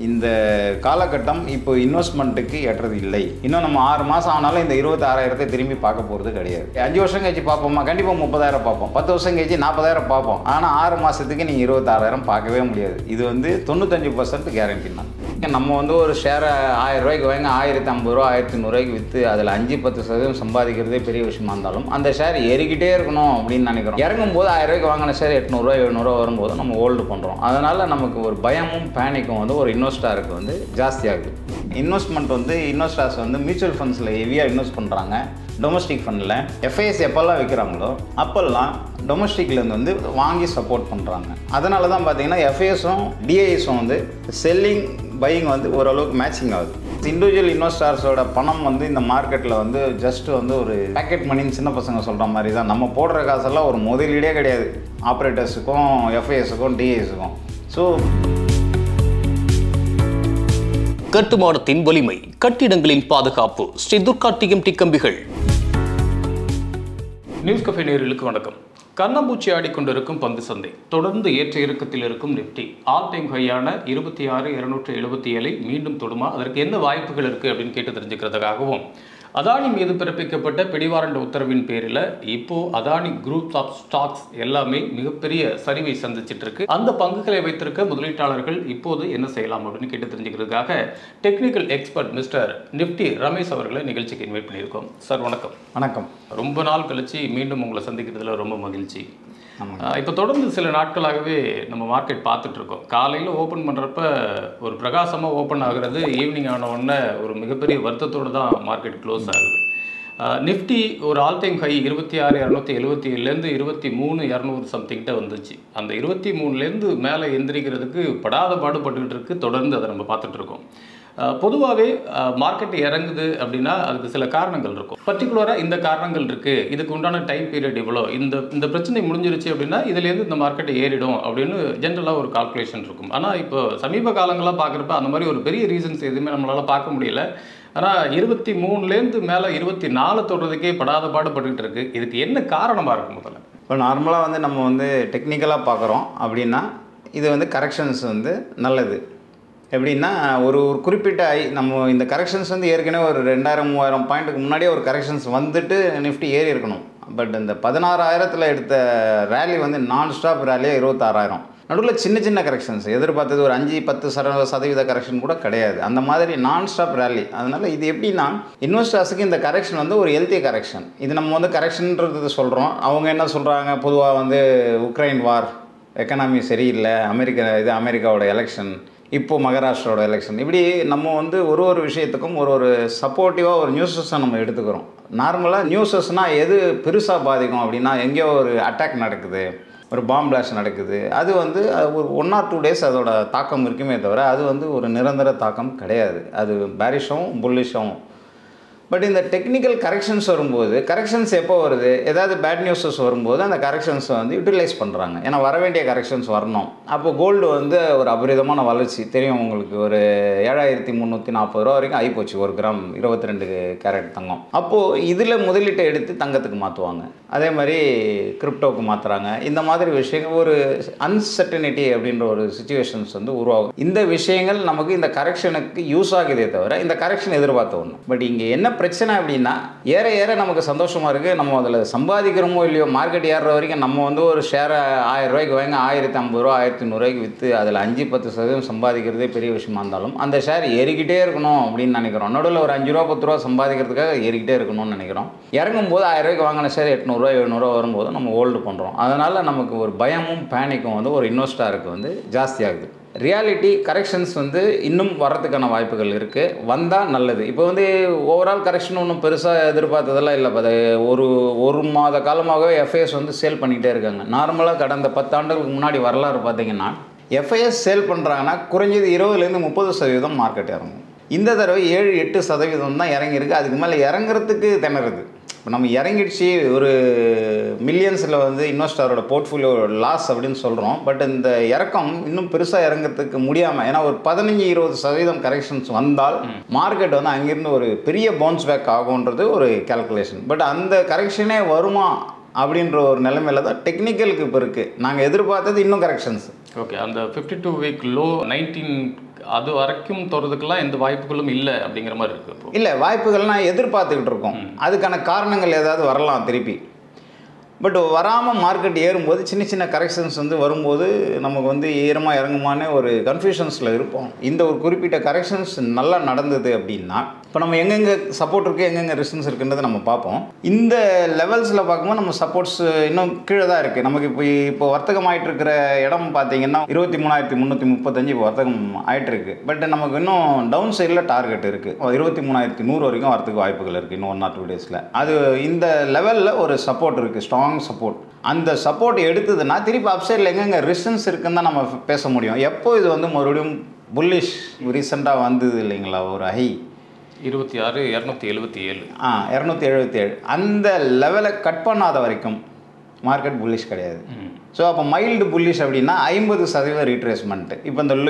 இந்த காலகட்டம் இப்போ இன்வெஸ்ட்மெண்ட்டுக்கு ஏற்றது இல்லை. இன்னும் நம்ம 6 மாதம் ஆனாலும் இந்த 26,000 திரும்பி பார்க்க போகிறது கிடையாது. 5 வருஷம் கழிச்சு பார்ப்போமா? கண்டிப்பாக 30,000 பார்ப்போம். 10 வருஷம் கழிச்சு 40,000 பார்ப்போம். ஆனால் 6 மாதத்துக்கு நீங்கள் 26,000 பார்க்கவே முடியாது. இது 95% கேரண்டி தான். நம்ம ஒரு ஷேரை 1000 ரூபாய்க்கு வாங்க 1050 ரூபா 1100 விற்று அதில் 5-10% சம்பாதிக்கிறதே பெரிய விஷயமா இருந்தாலும் அந்த ஷேர் ஏறிக்கிட்டே இருக்கணும் அப்படின்னு நினைக்கிறோம். இறங்கும் போது 1000 ரூபாய்க்கு வாங்கின ஷேர் 800 700 வரும்போது நம்ம ஹோல்டு பண்ணுறோம். அதனால் நமக்கு ஒரு பயமும் பேனிக்கும் ஒரு இன்வெஸ்டருக்கு ஜாஸ்தியாகுது. இன்வெஸ்ட்மெண்ட் இன்வெஸ்டர்ஸ் மியூச்சுவல் ஃபண்ட்ஸில் ஹெவியாக இன்வெஸ்ட் பண்ணுறாங்க. டொமஸ்டிக் ஃபண்டில் எஃப்ஐஎஸ் எப்போல்லாம் விற்கிறாங்களோ அப்போல்லாம் டொமஸ்டிக்லேருந்து வாங்கி சப்போர்ட் பண்ணுறாங்க. அதனால தான் பார்த்தீங்கன்னா எஃப்ஐஎஸும் டிஐஎஸும் செல்லிங் பையிங் ஓரளவுக்கு மேட்சிங் ஆகுது. இண்டிவிஜுவல் இன்வெஸ்டர்ஸோட பணம் இந்த மார்க்கெட்டில் ஜஸ்ட் ஒரு பேக்கெட் மணின்னு சின்ன பசங்க சொல்கிற மாதிரி தான். நம்ம போடுற காசெல்லாம் ஒரு முதலீடே கிடையாது ஆப்ரேட்டர்ஸுக்கும் எஃப்ஐஎஸுக்கும் டிஐஎஸுக்கும். ஸோ கட்டுமானத்தின் வலிமை, கட்டிடங்களின் பாதுகாப்பு, ஸ்ரீ துர்கா டிஎம்டி கம்பிகள். நியூஸ் கஃபே நேயர்களுக்கு வணக்கம். கண்ணாம்பூச்சி ஆடிக்கொண்டிருக்கும் பங்கு சந்தை தொடர்ந்து ஏற்ற இறக்கத்தில் இருக்கும் நிப்டி ஆல் டைம் ஹையான 26,277 மீண்டும் தொடுமா? அதற்கு என்ன வாய்ப்புகள் இருக்குது அப்படின்னு கேட்டு தெரிஞ்சுக்கிறதுக்காகவும், அதானி மீது பிறப்பிக்கப்பட்ட பிடிவாரண்ட உத்தரவின் பேரில் இப்போ அதானி குரூப் ஆஃப் ஸ்டாக்ஸ் எல்லாமே மிகப்பெரிய சரிவை சந்திச்சிட்டு இருக்கு. அந்த பங்குகளை வைத்திருக்க முதலீட்டாளர்கள் இப்போது என்ன செய்யலாம் அப்படின்னு கேட்டு தெரிஞ்சுக்கிறதுக்காக technical expert mister Nifty Ramesh அவர்களை நிகழ்ச்சிக்கு இன்வைட் பண்ணியிருக்கோம். சார் வணக்கம். வணக்கம். ரொம்ப நாள் கழிச்சு மீண்டும் உங்களை சந்திக்கிறதுல ரொம்ப மகிழ்ச்சி. இப்போ தொடர்ந்து சில நாட்களாகவே நம்ம மார்க்கெட் பார்த்துட்ருக்கோம். காலையில் ஓப்பன் பண்ணுறப்ப ஒரு பிரகாசமாக ஓப்பன் ஆகுறது, ஈவினிங் ஆன உடனே ஒரு மிகப்பெரிய வருத்தத்தோடு தான் மார்க்கெட் க்ளோஸ் ஆகுது. நிஃப்டி ஒரு ஆல் டைம் ஹை 26,277 23,200 சம்திங்கிட்ட வந்துச்சு. அந்த 23 மேலே எந்திரிக்கிறதுக்கு படாத பாடுபட்டுக்கிட்டு இருக்குது. தொடர்ந்து அதை நம்ம பார்த்துட்ருக்கோம். பொதுவாகவே மார்க்கெட் இறங்குது அப்படின்னா அதுக்கு சில காரணங்கள் இருக்கும். பர்டிகுலராக இந்த காரணங்கள் இருக்குது, இதுக்கு உண்டான டைம் பீரியட் இவ்வளோ, இந்த பிரச்சனை முடிஞ்சிருச்சு அப்படின்னா இதுலேருந்து இந்த மார்க்கெட்டை ஏறிடும் அப்படின்னு ஜென்ரலாக ஒரு கால்குலேஷன் இருக்கும். ஆனால் இப்போ சமீப காலங்களாக பார்க்குறப்ப அந்த மாதிரி ஒரு பெரிய ரீசன்ஸ் எதுவுமே நம்மளால் பார்க்க முடியல. ஆனால் 23 மேலே 24 தொடுறதுக்கே படாத பாடுபட்டுக்கிட்டு இருக்குது. இதுக்கு என்ன காரணமாக இருக்கும்? முதல்ல இப்போ நார்மலாக நம்ம டெக்னிக்கலாக பார்க்குறோம் அப்படின்னா இது கரெக்ஷன்ஸ் நல்லது. எப்படின்னா ஒரு குறிப்பிட்ட நம்ம இந்த கரெக்ஷன்ஸ் ஏற்கனவே ஒரு 2000-3000 பாயிண்ட்டுக்கு முன்னாடியே ஒரு கரெக்ஷன்ஸ் வந்துட்டு நிஃப்டி ஏறி இருக்கணும். பட் இந்த 16,000 எடுத்த ரேலி நான் ஸ்டாப் ரேலியாக 26,000. நடுவில் சின்ன சின்ன கரெக்ஷன்ஸ் எதிர்பார்த்தது ஒரு 5-10% கரெக்ஷன் கூட கிடையாது. அந்த மாதிரி நான் ஸ்டாப் ரேலி. அதனால் இது எப்படின்னா இன்வெஸ்டர்ஸுக்கு இந்த கரெக்ஷன் ஒரு ஹெல்த்தி கரெக்ஷன். இது நம்ம கரெக்ஷன்ன்றது சொல்கிறோம். அவங்க என்ன சொல்கிறாங்க, பொதுவாக உக்ரைன் வார், எக்கனாமி சரியில்லை, அமெரிக்காவோட எலெக்ஷன், இப்போது மகாராஷ்டிராவோட எலெக்ஷன், இப்படி நம்ம ஒரு விஷயத்துக்கும் ஒரு சப்போர்ட்டிவாக ஒரு நியூஸஸை நம்ம எடுத்துக்கிறோம். நார்மலாக நியூஸஸ்னால் எது பெருசாக பாதிக்கும் அப்படின்னா, எங்கேயோ ஒரு அட்டாக் நடக்குது, ஒரு பாம் பிளாஸ்ட் நடக்குது, அது ஒரு 1 or 2 days அதோட தாக்கம் இருக்குமே தவிர அது ஒரு நிரந்தர தாக்கம் கிடையாது. அது பேரிஷாகவும் புல்லிஷாகவும். பட் இந்த டெக்னிக்கல் கரெக்ஷன்ஸ் வரும்போது, கரெக்ஷன்ஸ் எப்போ வருது, ஏதாவது பேட் நியூஸஸ் வரும்போது அந்த கரெக்ஷன்ஸ் யூட்டிலைஸ் பண்ணுறாங்க. ஏன்னா வர வேண்டிய கரெக்ஷன்ஸ் வரணும். அப்போ கோல்டு ஒரு அபரிதமான வளர்ச்சி தெரியும் உங்களுக்கு. ஒரு 7,340 ரூபா வரைக்கும் ஆகிப்போச்சு ஒரு கிராம் 22 கேரட் தங்கம். அப்போது இதில் முதலீட்டை எடுத்து தங்கத்துக்கு மாற்றுவாங்க. அதே மாதிரி கிரிப்டோவுக்கு மாற்றுறாங்க. இந்த மாதிரி விஷயங்கள் ஒரு அன்சர்டனிட்டி அப்படின்ற ஒரு சுச்சுவேஷன்ஸ் உருவாகும். இந்த விஷயங்கள் நமக்கு இந்த கரெக்ஷனுக்கு யூஸ் ஆகுதே தவிர இந்த கரெக்ஷன் எதிர்பார்த்த ஒன்று. பட் இங்கே என்ன பிரச்சனை அப்படின்னா, ஏற ஏற நமக்கு சந்தோஷமாக இருக்குது. நம்ம அதில் சம்பாதிக்கிறோமோ இல்லையோ, மார்க்கெட் ஏறுற வரைக்கும் நம்ம ஒரு ஷேரை 1000 ரூபாய்க்கு வாங்க 1050 ரூபா 1100 விற்று அதில் 5-10% சம்பாதிக்கிறதே பெரிய விஷயமா இருந்தாலும் அந்த ஷேர் ஏறிக்கிட்டே இருக்கணும் அப்படின்னு நினைக்கிறோம். நடுவில் ஒரு 5 ரூபா 10 ரூபா சம்பாதிக்கிறதுக்காக ஏறிக்கிட்டே இருக்கணும்னு நினைக்கிறோம். இறங்கும் போது 1000 ரூபாய்க்கு வாங்கின ஷேர் 800 700 வரும்போது நம்ம ஹோல்டு பண்ணுறோம். அதனால் நமக்கு ஒரு பயமும் பேனிக்கும் ஒரு இன்வெஸ்டருக்கு ஜாஸ்தியாகுது. ரியாலிட்டி கரெக்ஷன்ஸ் இன்னும் வரதுக்கான வாய்ப்புகள் இருக்குது. வந்தால் நல்லது. இப்போ ஓவரால் கரெக்ஷன் ஒன்றும் பெருசாக எதிர்பார்த்ததெல்லாம் இல்லை. ஒரு மாத காலமாகவே எஃப்ஐஎஸ் சேல் பண்ணிகிட்டே இருக்காங்க. நார்மலாக கடந்த 10 ஆண்டுகளுக்கு முன்னாடி வரலாறு பார்த்தீங்கன்னா எஃப்ஐஎஸ் சேல் பண்ணுறாங்கன்னா குறைஞ்சது 20-30% மார்க்கெட் இறங்கும். இந்த தடவை 7-8% தான் இறங்கியிருக்கு. அதுக்கு மேலே இறங்குறதுக்கு திணறுது. இப்போ நம்ம இறங்கிடுச்சு ஒரு மில்லியன்ஸில் இன்வெஸ்டரோட போர்ட்ஃபோலியோ லாஸ் அப்படின்னு சொல்கிறோம். பட் இந்த இறக்கம் இன்னும் பெருசாக இறங்கிறதுக்கு முடியாமல், ஏன்னா ஒரு 15-20% கரெக்ஷன்ஸ் வந்தால் மார்க்கெட் அங்கேருந்து ஒரு பெரிய பவுன்ஸ் பேக் ஆகுன்றது ஒரு கேல்குலேஷன். பட் அந்த கரெக்ஷனே வருமா அப்படின்ற ஒரு நிலைமையில தான் டெக்னிக்கலுக்கு இப்போ இருக்குது. நாங்கள் எதிர்பார்த்தது இன்னும் கரெக்ஷன்ஸ். ஓகே, அந்த 52 வீக் லோ 19 அது வரைக்கும் தோறதுக்கெல்லாம் எந்த வாய்ப்புகளும் இல்லை அப்படிங்கிற மாதிரி இருக்குது. இல்லை, வாய்ப்புகள்லாம் எதிர்பார்த்துக்கிட்டு இருக்கோம். அதுக்கான காரணங்கள் ஏதாவது வரலாம் திருப்பி. பட் வராமல் மார்க்கெட் ஏறும்போது சின்ன சின்ன கரெக்ஷன்ஸ் வந்து வரும்போது நமக்கு வந்து ஏறுமா இறங்குமானே ஒரு கன்ஃபியூஷன்ஸில் இருப்போம். இந்த ஒரு குறிப்பிட்ட கரெக்ஷன்ஸ் நல்லா நடந்தது அப்படின்னா இப்போ நம்ம எங்கெங்கே சப்போர்ட் இருக்குது, எங்கெங்கே ரெசிஸ்டன்ஸ் இருக்குன்றதை நம்ம பார்ப்போம். இந்த லெவல்ஸில் பார்க்கும்போது நம்ம சப்போர்ட்ஸ் இன்னும் கீழே தான் இருக்குது. நமக்கு இப்போ வர்த்தகம் ஆகிட்டு இருக்கிற இடம் பார்த்தீங்கன்னா 23,335 இப்போ வர்த்தகம் ஆகிட்டு இருக்கு. பட் நமக்கு இன்னும் டவுன் சைடில் டார்கெட் இருக்குது. 23,100 வரைக்கும் வரத்துக்கு வாய்ப்புகள் இருக்குது இன்னும் 1 or 2 டேஸில். அது இந்த லெவலில் ஒரு சப்போர்ட் இருக்குது, ஸ்ட்ராங் சப்போர்ட். அந்த சப்போர்ட் எடுத்ததுன்னா திருப்பி அப்சைடில் எங்கெங்கே ரெசிஸ்டன்ஸ் இருக்குன்னு தான் நம்ம பேச முடியும். எப்போ இது வந்து மறுபடியும் புல்லிஷ் ரீசெண்டாக வந்தது இல்லைங்களா, ஒரு ஹை 26,277 277 அந்த லெவலை கட் பண்ணாத வரைக்கும் மார்க்கெட் புல்லிஷ் கிடையாது. ஸோ அப்போ மைல்டு புல்லிஷ் அப்படின்னா 50% ரீட்ரேஸ்மெண்ட்டு.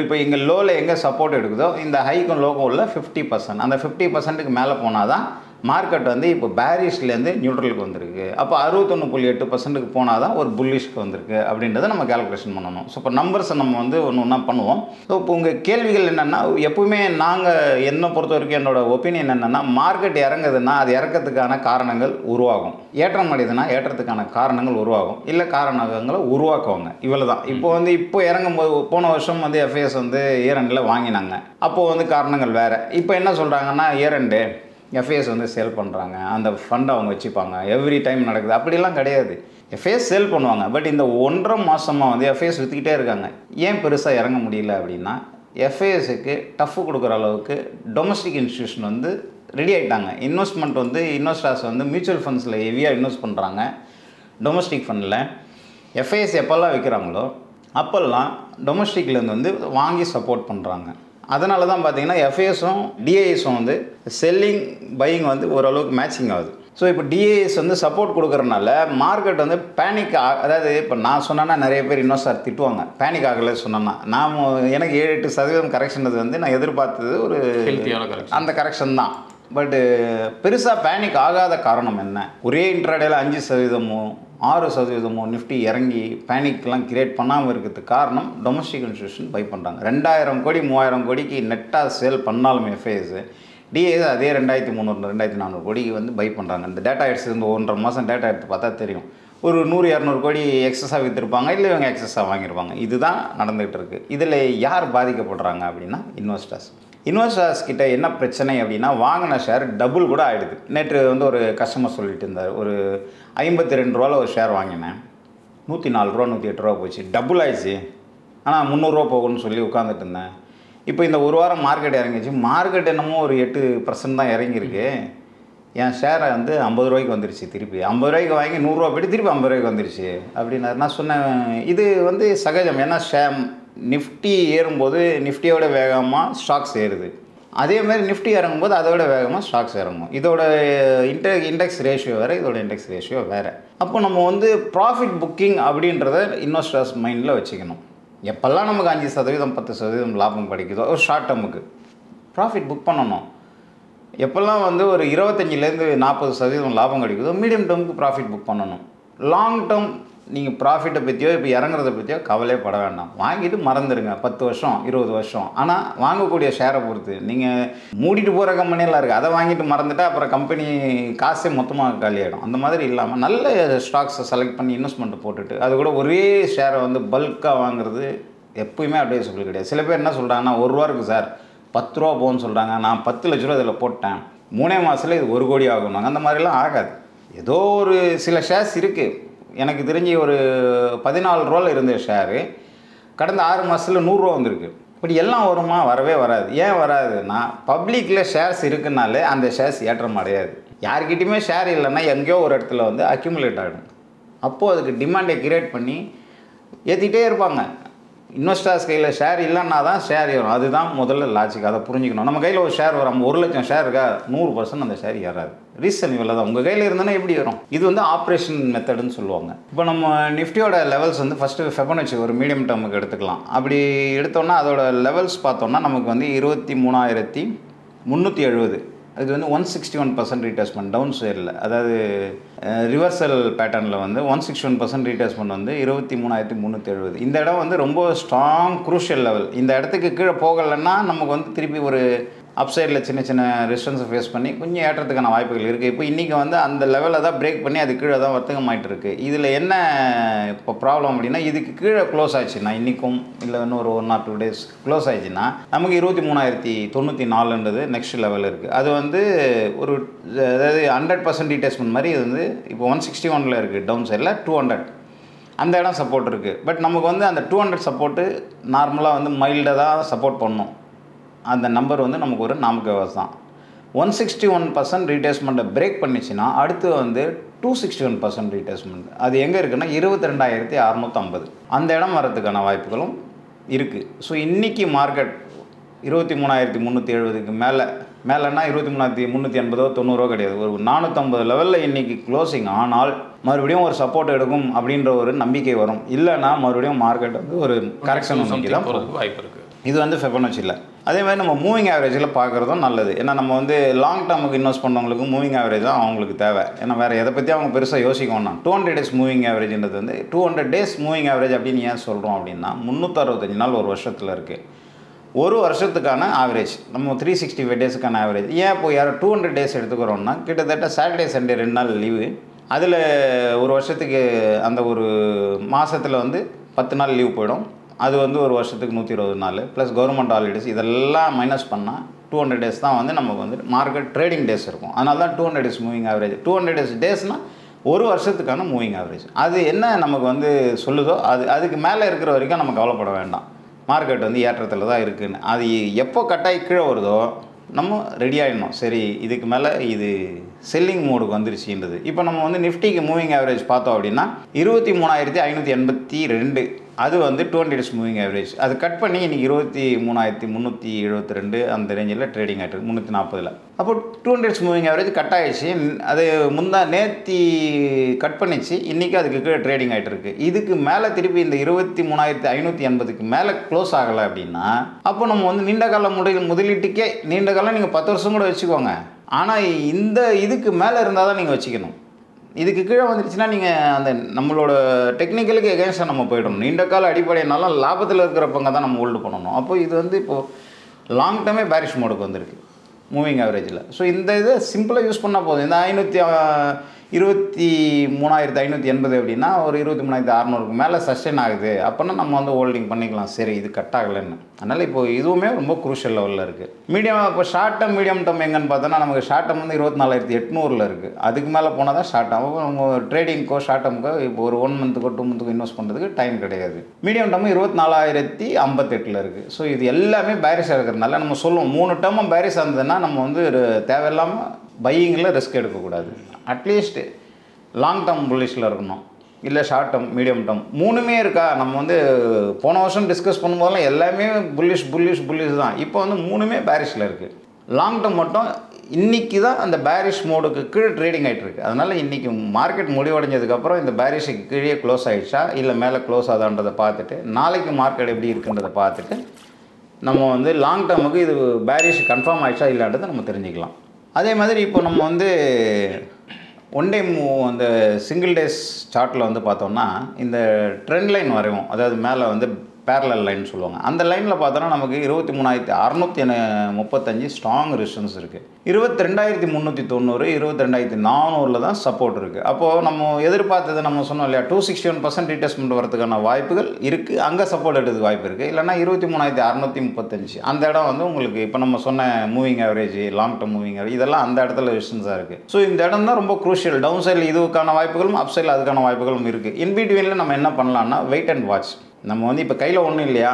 இப்போ இங்கே லோவில் எங்கே சப்போர்ட் எடுக்குதோ இந்த ஹைக்கும் லோக்கும் உள்ள 50%, அந்த 50%க்கு மேலே போனால் தான் மார்க்கெட் வந்து இப்போ பேரிஷ்லேருந்து நியூட்ரலுக்கு வந்திருக்கு. அப்போ 61.8%க்கு போனால் தான் ஒரு புல்லிஷ்க்கு வந்திருக்கு அப்படின்றத நம்ம கேல்குலேஷன் பண்ணணும். ஸோ இப்போ நம்பர்ஸை நம்ம வந்து ஒன்று ஒன்றா பண்ணுவோம். ஸோ இப்போ உங்கள் கேள்விகள் என்னென்னா, எப்பவுமே நாங்கள் என்னை பொறுத்த வரைக்கும் என்னோடய ஒப்பீனியன் என்னென்னா, மார்க்கெட் இறங்குதுன்னா அது இறக்கிறதுக்கான காரணங்கள் உருவாகும், ஏற்றம் அடையுதுன்னா ஏற்றத்துக்கான காரணங்கள் உருவாகும், இல்லை காரணங்களை உருவாக்குவாங்க. இவ்வளோ தான். இப்போ இறங்கும்போது போன வருஷம் வந்து எஃப்ஐஎஸ் வந்து இயர் எண்டில் வாங்கினாங்க. அப்போது வந்து காரணங்கள் வேறு. இப்போ என்ன சொல்கிறாங்கன்னா, இயர் எண்டு எஃப்ஐஎஸ் வந்து சேல் பண்ணுறாங்க, அந்த ஃபண்டை அவங்க வச்சுப்பாங்க, எவ்ரி டைம் நடக்குது. அப்படிலாம் கிடையாது. எஃப்ஐஎஸ் சேல் பண்ணுவாங்க. பட் இந்த 1.5 மாதமாக வந்து எஃப்ஐஎஸ் விற்றுக்கிட்டே இருக்காங்க. ஏன் பெருசாக இறங்க முடியல அப்படின்னா, எஃப்ஐஎஸ்க்கு டஃப் கொடுக்குற அளவுக்கு டொமஸ்டிக் இன்ஸ்டியூஷன் வந்து ரெடி ஆகிட்டாங்க. இன்வெஸ்ட்மெண்ட் வந்து இன்வெஸ்டர்ஸ் வந்து மியூச்சுவல் ஃபண்ட்ஸில் ஹெவியாக இன்வெஸ்ட் பண்ணுறாங்க. டொமஸ்டிக் ஃபண்டில் எஃப்ஐஎஸ் எப்போல்லாம் வைக்கிறாங்களோ அப்போல்லாம் டொமஸ்டிக்லேருந்து வந்து வாங்கி சப்போர்ட் பண்ணுறாங்க. அதனால தான் பார்த்தீங்கன்னா எஃப்ஐஎஸும் டிஐஎஸும் வந்து செல்லிங் பையிங் வந்து ஓரளவுக்கு மேட்சிங் ஆகுது. ஸோ இப்போ டிஐஎஸ் வந்து சப்போர்ட் கொடுக்குறனால மார்க்கெட் வந்து பேனிக் அதாவது இப்போ நான் சொன்னேன்னா நிறைய பேர் இன்வெஸ்டர் திட்டுவாங்க, பேனிக் ஆகலை சொன்னேன்னா. எனக்கு 7-8% கரெக்ஷன் வந்து நான் எதிர்பார்த்தது ஒரு அந்த கரெக்ஷன் தான். பட்டு பெருசாக பேனிக் ஆகாத காரணம் என்ன, ஒரே இன்ட்ராடேல 5%, 6% நிஃப்டி இறங்கி பேனிக்லாம் கிரியேட் பண்ணாமல் இருக்கிறதுக்கு காரணம் டொமஸ்டிக் இன்ஸ்டியூஷன் பை பண்ணுறாங்க. 2,000 கோடி 3,000 கோடிக்கு நெட்டாக சேல் பண்ணாலும் எஃப்ஐஎஸ் டிஏஎஸ் அதே 2,300 2,400 கோடிக்கு வந்து பை பண்ணுறாங்க. இந்த டேட்டா எடுத்து இந்த 1.5 மாதம் டேட்டா எடுத்து பார்த்தா தெரியும். ஒரு 100-200 கோடி எக்ஸஸாக விற்றுருப்பாங்க, இல்லை இவங்க எக்ஸஸாக வாங்கியிருப்பாங்க. இதுதான் நடந்துகிட்டு இருக்குது. இதில் யார் பாதிக்கப்படுறாங்க அப்படின்னா இன்வெஸ்டர்ஸ் கிட்ட என்ன பிரச்சனை அப்படின்னா, வாங்கின ஷேர் டபுள் கூட ஆகிடுது. நேற்று வந்து ஒரு கஸ்டமர் சொல்லிட்டு இருந்தார், ஒரு 52 ரூபாவில் ஒரு ஷேர் வாங்கினேன், 104 ரூபா 108 ரூபா போச்சு, டபுள் ஆயிடுச்சு. ஆனால் 300 ரூபா போகும்னு சொல்லி உட்காந்துட்டு இருந்தேன். இப்போ இந்த ஒரு வாரம் மார்க்கெட் இறங்கிச்சு. மார்க்கெட் என்னமோ ஒரு 8% தான் இறங்கியிருக்கு. என் ஷேரை வந்து 50 ரூபாய்க்கு வந்துருச்சு. திருப்பி 50 ரூபாய்க்கு வாங்கி 100 ரூபா போய்ட்டு திருப்பி 50 ரூபாய்க்கு வந்துருச்சு அப்படின்னாரு. நான் சொன்னேன், இது வந்து சகஜம். ஏன்னா நிஃப்டி ஏறும்போது நிஃப்டியோட வேகமாக ஸ்டாக்ஸ் ஏறுது, அதேமாதிரி நிஃப்டி இறங்கும்போது அதோட வேகமாக ஸ்டாக்ஸ் இறங்கும். இதோட இண்டெக்ஸ் ரேஷியோ வேறு, இதோட இண்டெக்ஸ் ரேஷியோ வேறு. அப்போ நம்ம வந்து ப்ராஃபிட் புக்கிங் அப்படின்றத இன்வெஸ்டர்ஸ் மைண்டில் வச்சுக்கணும். எப்போல்லாம் நமக்கு 5%, 10% லாபம் கிடைக்குதோ ஒரு ஷார்ட் டேர்முக்கு ப்ராஃபிட் புக் பண்ணணும். எப்போல்லாம் வந்து ஒரு 25% 40% லாபம் கிடைக்குதோ மீடியம் டேர்முக்கு ப்ராஃபிட் புக் பண்ணணும். லாங் டேர்ம் நீங்கள் ப்ராஃபிட்டை பற்றியோ இப்போ இறங்குறத பற்றியோ கவலையே பட வேண்டாம். வாங்கிட்டு மறந்துடுங்க 10 வருஷம் 20 வருஷம். ஆனால் வாங்கக்கூடிய ஷேரை பொறுத்து நீங்கள் மூடிட்டு போகிற கம்பெனியெல்லாம் இருக்குது, அதை வாங்கிட்டு மறந்துட்டால் அப்புறம் கம்பெனி காசே மொத்தமாக காலியாகிடும். அந்த மாதிரி இல்லாமல் நல்ல ஸ்டாக்ஸை செலக்ட் பண்ணி இன்வெஸ்ட்மெண்ட்டை போட்டுட்டு அது கூட ஒரே ஷேரை வந்து பல்காக வாங்குறது எப்போயுமே அட்வைசபிள் கிடையாது. சில பேர் என்ன சொல்கிறாங்கன்னா, 1 ரூபா இருக்குது சார் 10 ரூபா போகும்னு சொல்கிறாங்க, நான் 10 லட்ச ரூபா இதில் போட்டேன் 3 மாதத்தில் இது 1 கோடி ஆகுனாங்க. அந்த மாதிரிலாம் ஆகாது. ஏதோ ஒரு சில ஷேர்ஸ் இருக்குது. எனக்கு தெரிஞ்சு ஒரு 14 ரூபாவில் இருந்த ஷேரு கடந்த 6 மாதத்தில் 100 ரூபா வந்திருக்கு. இப்படி எல்லாம் வருமா? வரவே வராது. ஏன் வராதுன்னா, பப்ளிக்கில் ஷேர்ஸ் இருக்குனாலே அந்த ஷேர்ஸ் ஏற்றம் அடையாது. யார்கிட்டையுமே ஷேர் இல்லைன்னா எங்கேயோ ஒரு இடத்துல வந்து அக்யூமுலேட் ஆகிடும். அப்போது அதுக்கு டிமாண்டை கிரியேட் பண்ணி ஏற்றிக்கிட்டே இருப்பாங்க. இன்வெஸ்டர்ஸ் கையில் ஷேர் இல்லைன்னா தான் ஷேர் ஏறும். அதுதான் முதல்ல லாஜிக். அதை புரிஞ்சுக்கணும். நம்ம கையில் ஒரு ஷேர் வரும், 1 லட்சம் ஷேர் இருக்கா, 100% அந்த ஷேர் ஏறாது. ரீசன் இவ்வளோ தான். உங்கள் கையில் இருந்தோன்னா எப்படி வரும்? இது வந்து ஆப்ரேஷன் மெத்தடுன்னு சொல்லுவாங்க. இப்போ நம்ம நிஃப்டியோட லெவல்ஸ் வந்து ஃபஸ்ட்டு ஃபெபனச்சி ஒரு மீடியம் டேர்முக்கு எடுத்துக்கலாம். அப்படி எடுத்தோன்னா அதோட லெவல்ஸ் பார்த்தோன்னா நமக்கு வந்து 23,370 இது வந்து 161% ரீட்ரேஸ்மெண்ட் டவுன் சைடில், அதாவது ரிவர்சல் பேட்டர்னில் வந்து 161% ரீட்ரேஸ்மெண்ட் வந்து 23,370. இந்த இடம் வந்து ரொம்ப ஸ்ட்ராங் குரூஷியல் லெவல். இந்த இடத்துக்கு கீழே போகலைன்னா நமக்கு வந்து திருப்பி ஒரு அப்சைடில் சின்ன சின்ன ரெசிஸ்டன்ஸை ஃபேஸ் பண்ணி கொஞ்சம் ஏற்றத்துக்கான வாய்ப்புகள் இருக்குது. இப்போ இன்றைக்கி வந்து அந்த லெவலில் தான் பிரேக் பண்ணி அது கீழே தான் வர்த்தகமாயிட்டு இருக்குது. இதில் என்ன இப்போ ப்ராப்ளம் அப்படின்னா, இதுக்கு கீழே க்ளோஸ் ஆச்சுன்னா இன்றைக்கும் இல்லை இன்னும் ஒரு 1 or 2 days க்ளோஸ் ஆயிடுச்சுன்னா நமக்கு 23,094 நெக்ஸ்ட் லெவல் இருக்குது. அது வந்து ஒரு அதாவது 100% ரீட்ரேஸ்மெண்ட் மாதிரி. இது வந்து இப்போ 161 இருக்குது டவுன் சைடில், 200 அந்த இடம் சப்போர்ட் இருக்குது. பட் நமக்கு வந்து அந்த 200 சப்போர்ட்டு நார்மலாக வந்து மைல்டாக தான் சப்போர்ட் பண்ணணும். அந்த நம்பர் வந்து நமக்கு ஒரு நாமக்கவாஸ் தான். 161% ரீட்ரேஸ்மெண்ட்டை பிரேக் பண்ணிச்சுன்னா அடுத்து வந்து 261% ரீட்ரேஸ்மெண்ட். அது எங்கே இருக்குன்னா 22,650 அந்த இடம் வரதுக்கான வாய்ப்புகளும் இருக்குது. ஸோ இன்றைக்கி மார்க்கெட் 23,370க்கு மேலேன்னா 23,380 90 கிடையாது, ஒரு 450 லெவலில் இன்றைக்கி க்ளோசிங் ஆனால் மறுபடியும் ஒரு சப்போர்ட் எடுக்கும் அப்படின்ற ஒரு நம்பிக்கை வரும். இல்லைன்னா மறுபடியும் மார்க்கெட் வந்து ஒரு கரெக்ஷன் நோக்கி தான் போகிறதுக்கு வாய்ப்பு இருக்குது. இது வந்து ஃபிபொனாச்சியில். அதே மாதிரி நம்ம மூவிங் ஆவரேஜில் பார்க்குறதும் நல்லது. ஏன்னா நம்ம வந்து லாங் டேர்முக்கு இன்வெஸ்ட் பண்ணுறவங்களுக்கு மூவிங் ஆவரேஜ் தான் அவங்களுக்கு தேவை. ஏன்னா வேறு எதை பற்றி அவங்க பெருசாக யோசிக்க வேண்டாம். 200 days மூவிங் ஆவரேஜ்ன்றது வந்து 200 days மூவிங் ஆவரேஜ் அப்படின்னு ஏன் சொல்கிறோம் அப்படின்னா 365 நாள் ஒரு வருஷத்தில் இருக்குது. ஒரு வருஷத்துக்கான ஆவரேஜ் நம்ம 365 டேஸுக்கான ஆவரேஜ். ஏன் இப்போ யாரும் 200 days எடுத்துக்கிறோம்னா கிட்டத்தட்ட சாட்டர்டே சண்டே 2 நாள் லீவு. அதில் ஒரு வருஷத்துக்கு அந்த ஒரு மாதத்தில் வந்து 10 நாள் லீவ் போயிடும். அது வந்து ஒரு வருஷத்துக்கு 120 நாள் ப்ளஸ் கவர்மெண்ட் ஹாலிடேஸ் இதெல்லாம் மைனஸ் பண்ணால் 200 days தான் வந்து நமக்கு வந்து மார்க்கெட் ட்ரேடிங் டேஸ் இருக்கும். அதனால தான் 200 days மூவிங் ஆவரேஜ். 200 டேஸ்னால் ஒரு வருஷத்துக்கான மூவிங் ஆவரேஜ். அது என்ன நமக்கு வந்து சொல்லுதோ அதுக்கு மேலே இருக்கிற வரைக்கும் நம்ம கவலைப்பட வேண்டாம். மார்க்கெட் வந்து ஏற்றத்தில் தான் இருக்குதுன்னு. அது எப்போ கட்டாயி கீழே வருதோ நம்ம ரெடி ஆகிடணும். சரி இதுக்கு மேலே இது செல்லிங் மோடுக்கு வந்துருச்சுன்றது. இப்போ நம்ம வந்து நிஃப்டிக்கு மூவிங் ஆவரேஜ் பார்த்தோம் அப்படின்னா 23,582 அது வந்து 200 days மூவிங் ஆவரேஜ். அது கட் பண்ணி இன்றைக்கி 23,372 அந்த ரேஞ்சில் ட்ரேடிங் ஆகிட்டு 340. அப்போ 200 days மூவிங் ஆவரேஜ் கட் ஆகிடுச்சு. அது நேத்தி கட் பண்ணிச்சு, இன்றைக்கி அதுக்கு கீழே ட்ரேடிங் ஆகிட்டு இருக்குது. இதுக்கு மேலே திருப்பி இந்த 23,580க்கு மேலே க்ளோஸ் ஆகலை அப்படின்னா அப்போ நம்ம வந்து நீண்ட கால முதலீட்டுக்கே நீண்ட காலம் நீங்கள் 10 வருஷம் கூட வச்சுக்கோங்க. ஆனால் இந்த இதுக்கு மேலே இருந்தால் தான் நீங்கள் வச்சுக்கணும். இதுக்கு கீழே வந்துடுச்சுன்னா நீங்கள் அந்த நம்மளோட டெக்னிக்கலுக்கு எகென்ஸ்டாக நம்ம போய்டணும். நீண்ட கால அடிப்படையினாலும் லாபத்தில் இருக்கிறப்பங்க தான் நம்ம ஹோல்டு பண்ணணும். அப்போ இது வந்து இப்போது லாங் டேர்மே பேரிஷ் மோடுக்கு வந்திருக்கு மூவிங் ஆவரேஜில். ஸோ இந்த இதை சிம்பிளாக யூஸ் பண்ணால் போதும். இந்த 23,580 அப்படின்னா ஒரு 23,600க்கு மேலே சஸ்டெயின் ஆகுது அப்படின்னா நம்ம வந்து ஹோல்டிங் பண்ணிக்கலாம். சரி இது கட் ஆகலைன்னு. அதனால் இப்போ இதுவுமே ரொம்ப குரூஷியல் லெவலில் இருக்குது. இப்போ ஷார்ட் டேர்ம் மீடியம் டேர்ம் எங்கன்னு பார்த்தோன்னா நமக்கு ஷார்ட் டேர்ம் வந்து 24,800 இருக்குது. அதுக்கு மேலே போனால் தான் ஷார்ட் டேர்ம். நம்ம ட்ரேடிங்க்கோ ஷார்ட் டேர்முக்கோ இப்போ ஒரு 1 monthக்கோ 2 monthக்கோ இன்வெஸ்ட் பண்ணுறதுக்கு டைம் கிடையாது. மீடியம் டேர்ம் 24,058 இருக்குது. ஸோ இது எல்லாமே பேரிஸாக இருக்கிறதுனால நம்ம சொல்லுவோம் 3 டேர்மும் பேரிஸாக இருந்ததுன்னா நம்ம வந்து தேவையில்லாமல் பையிங்கில் ரிஸ்க் எடுக்கக்கூடாது. அட்லீஸ்ட் லாங் டேர்ம் புல்லிஷில் இருக்கணும், இல்லை ஷார்ட் டேர்ம் மீடியம் டேர்ம் 3மே இருக்கா. நம்ம வந்து போன வருஷம் டிஸ்கஸ் பண்ணும்போதெல்லாம் எல்லாமே புல்லிஷ் தான். இப்போ வந்து 3மே பேரிஷில் இருக்குது. லாங் டேர்ம் மட்டும் இன்றைக்கி தான் அந்த பேரிஷ் மோடுக்கு கீழே ட்ரேடிங் ஆகிட்டுருக்கு. அதனால் இன்றைக்கி மார்க்கெட் முடிவடைஞ்சதுக்கப்புறம் இந்த பேரிஷுக்கு கீழே க்ளோஸ் ஆகிடுச்சா இல்லை மேலே க்ளோஸ் ஆகுதான்றதை பார்த்துட்டு நாளைக்கு மார்க்கெட் எப்படி இருக்குன்றதை பார்த்துட்டு நம்ம வந்து லாங் டேர்முக்கு இது பேரிஷ் கன்ஃபார்ம் ஆகிடுச்சா இல்லைன்றதை நம்ம தெரிஞ்சுக்கலாம். அதே மாதிரி இப்போ நம்ம வந்து ஒன் டே அந்த சிங்கிள் டேஸ் சார்ட்டில் வந்து பார்த்தோம்னா இந்த ட்ரெண்ட் லைன் வரைவோம். அதாவது மேலே வந்து பேரலல் லைன் சொல்லுவாங்க. அந்த லைனில் பார்த்தோன்னா நமக்கு 23,635 ஸ்ட்ராங் ரெசிஸ்டன்ஸ் இருக்குது. 22,390 22,400 தான் சப்போர்ட் இருக்குது. அப்போது நம்ம எதிர்பார்த்தது நம்ம சொன்னோம் இல்லையா 261% ரீட்ரேஸ்மெண்ட் வரதுக்கான வாய்ப்புகள் இருக்குது. அங்கே சப்போர்ட் எடுக்கிறதுக்கு வாய்ப்பு இருக்குது. இல்லைனா 23,635 அந்த இடம் வந்து உங்களுக்கு இப்போ நம்ம சொன்ன moving average long term moving average இதெல்லாம் அந்த இடத்துல ரெசிஸ்டன்ஸாக இருக்குது. ஸோ இந்த இடம் தான் ரொம்ப குரூஷியல். டவுன் சைடில் இதுக்கான வாய்ப்புகளும் அப் சைடில் அதுக்கான வாய்ப்புகளும் இருக்குது. இன்பிட்வீனில் நம்ம என்ன பண்ணலான்னா வெயிட் அண்ட் வாட்ச். நம்ம வந்து இப்போ கையில் ஒன்றும் இல்லையா,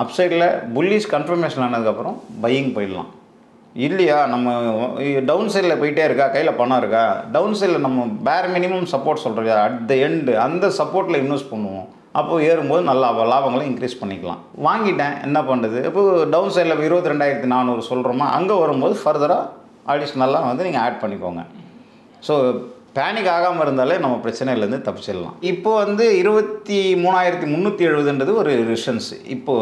அப்சைடில் புல்லிஷ் கன்ஃபர்மேஷன் ஆனதுக்கப்புறம் பையிங் போயிடலாம். இல்லையா நம்ம டவுன் சைடில் போயிட்டே இருக்கா, கையில் பணம் இருக்கா, டவுன் சைடில் நம்ம பேர் மினிமம் சப்போர்ட் சொல்கிறோம் அட் த எண்டு அந்த சப்போர்ட்டில் இன்வெஸ்ட் பண்ணுவோம். அப்போது ஏறும்போது நல்லா லாபங்களை இன்க்ரீஸ் பண்ணிக்கலாம். வாங்கிட்டேன் என்ன பண்ணுறது, இப்போது டவுன் சைடில் 22,400 சொல்கிறோமா, அங்கே வரும்போது ஃபர்தராக அடிஷ்னலாக வந்து நீங்கள் ஆட் பண்ணிக்கோங்க. ஸோ பேனிக் ஆகாமல் இருந்தாலே நம்ம பிரச்சனையிலேருந்து தப்பிச்சிடலாம். இப்போ வந்து 23,370ன்றது ஒரு ரிசன்ஸ். இப்போ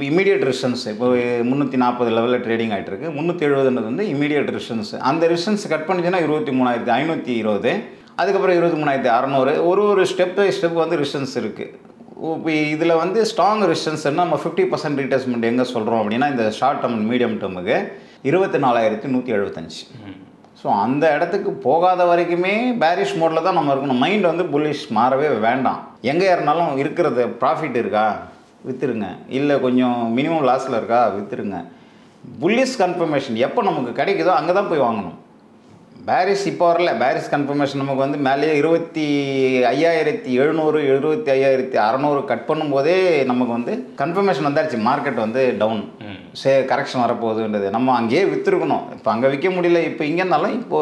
இமீடியட் ரிசன்ஸ். இப்போ 340 லெவலில் ட்ரேடிங் ஆகிட்டு இருக்கு. 370ன்றது வந்து இமீடியட் ரிசன்ஸ். அந்த ரிசன்ஸ் கட் பண்ணிச்சுன்னா 23,520, அதுக்கப்புறம் 23,600. ஒரு ஸ்டெப் பை ஸ்டெப் வந்து ரிசன்ஸ் இருக்குது. இப்போ இதில் வந்து ஸ்ட்ராங் ரிசன்ஸ்னால் நம்ம 50% ரீட்ரேஸ்மெண்ட் எங்கே சொல்கிறோம் அப்படின்னா, இந்த ஷார்ட் டேர்ம் மீடியம் டேர்முக்கு 24,175. ஸோ அந்த இடத்துக்கு போகாத வரைக்குமே பேரிஷ் மோடில் தான் நம்ம இருக்கணும். மைண்ட் வந்து புல்லிஷ் மாறவே வேண்டாம். எங்கே ஏறினாலும் இருக்கிறது ப்ராஃபிட் இருக்கா விற்றுருங்க, இல்லை கொஞ்சம் மினிமம் லாஸில் இருக்கா விற்றுருங்க. புல்லிஷ் கன்ஃபர்மேஷன் எப்போ நமக்கு கிடைக்குதோ அங்கே தான் போய் வாங்கணும். பேரிஸ் இப்போ வரல. பேரிஸ் கன்ஃபர்மேஷன் நமக்கு வந்து மேலேயே 25,700 25,600 கட் பண்ணும்போதே நமக்கு வந்து கன்ஃபர்மேஷன் வந்தாச்சு மார்க்கெட் வந்து டவுன், கரெக்ஷன் வரப்போகுதுன்றது. நம்ம அங்கேயே விற்றுருக்கணும். இப்போ அங்கே விற்க முடியல. இப்போ இங்கே இருந்தாலும் இப்போ